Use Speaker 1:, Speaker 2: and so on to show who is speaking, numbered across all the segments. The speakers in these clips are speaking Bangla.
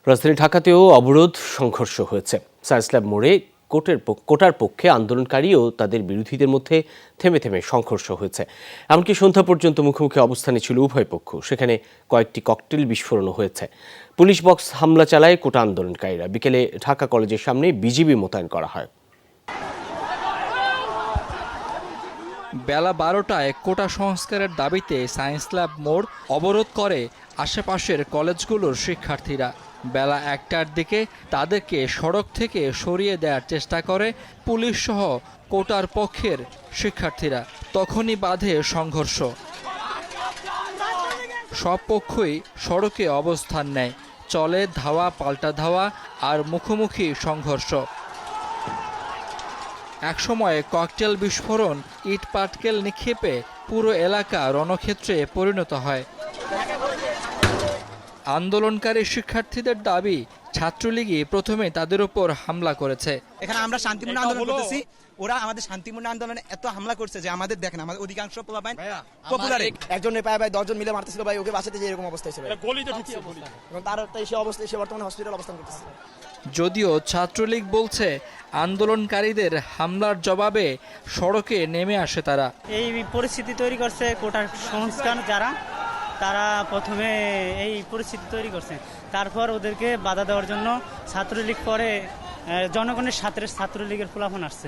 Speaker 1: রাজধানী ঢাকাতেও অবরোধ সংঘর্ষ হয়েছে। সায়েন্স ল্যাব মোড়ে কোটার পক্ষে আন্দোলনকারী ও তাদের বিরোধীদের মধ্যে থেমে থেমে সংঘর্ষ হয়েছে। এমনকি সন্ধ্যা পর্যন্ত মুখোমুখি অবস্থানে ছিল উভয় পক্ষ। সেখানে কয়েকটি ককটেল বিস্ফোরণও হয়েছে। পুলিশ বক্স হামলা চালায় কোটা আন্দোলনকারীরা। বিকেলে ঢাকা কলেজের সামনে বিজিবি মোতায়েন করা হয়।
Speaker 2: বেলা 12টায় কোটা সংস্কারের দাবিতে সায়েন্স ল্যাব মোড় অবরোধ করে আশেপাশের কলেজগুলোর শিক্ষার্থীরা। বেলা 1টার দিকে তাদেরকে সড়ক থেকে সরিয়ে দেওয়ার চেষ্টা করে পুলিশ সহ কোটার পক্ষের শিক্ষার্থীরা। তখনই বাধে সংঘর্ষ। সব পক্ষই সড়কে অবস্থান নেয়। চলে ধাওয়া পাল্টা ধাওয়া আর মুখোমুখি সংঘর্ষ। একসময় ককটেল বিস্ফোরণ, ইট পাটকেল নিক্ষেপে পুরো এলাকা রণক্ষেত্রে পরিণত হয়। আন্দোলনকারী শিক্ষার্থীদের দাবি, ছাত্রলীগই প্রথমে তাদের উপর হামলা করেছে।
Speaker 3: এখানে আমরা শান্তিপূর্ণ আন্দোলন করতেছি, ওরা আমাদের শান্তিপূর্ণ আন্দোলনে এত হামলা করছে যে আমাদের দেখেন আমাদের অধিকাংশ পোলাপাইন পপুলারে একজনের পায়ে 10 জন মিলে মারতেছিল ভাই, ওকে বাঁচাতে যে এরকম অবস্থা ছিল। তার সেই অবস্থায় সে বর্তমানে হসপিটালে অবস্থান করতেছে।
Speaker 2: যদিও ছাত্রলীগ বলছে আন্দোলনকারীদের হামলার জবাবে সড়কে নেমে আসে তারা।
Speaker 4: এই পরিস্থিতি তৈরি করছে কোটার সংস্কার যারা, তারা প্রথমে এই পরিস্থিতি তৈরি করছে। তারপর ওদেরকে বাধা দেওয়ার জন্য ছাত্রলীগ পরে জনগণের সাথে ছাত্রলীগের ফুলাফান আসছে।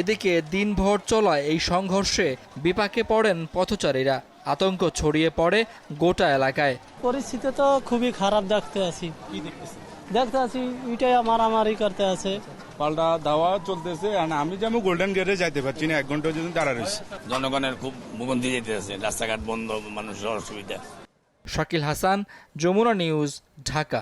Speaker 2: এদিকে দিনভর চলা এই সংঘর্ষে বিপাকে পড়েন পথচারীরা। আতঙ্ক ছড়িয়ে পড়ে গোটা এলাকায়।
Speaker 5: পরিস্থিতি তো খুবই খারাপ দেখতে আছি, এটাই মারামারি করতে আছে,
Speaker 6: পাল্টা ধাওয়া চলতেছে। আমি যেমন গোল্ডেন গেটে যাইতে পারছি না, 1 ঘন্টা যদি দাঁড়া রয়েছে।
Speaker 7: জনগণের খুব ভোগান্তি যেতে আছে, রাস্তাঘাট বন্ধ, মানুষের অসুবিধা।
Speaker 2: শাকিল হাসান, যমুনা নিউজ, ঢাকা।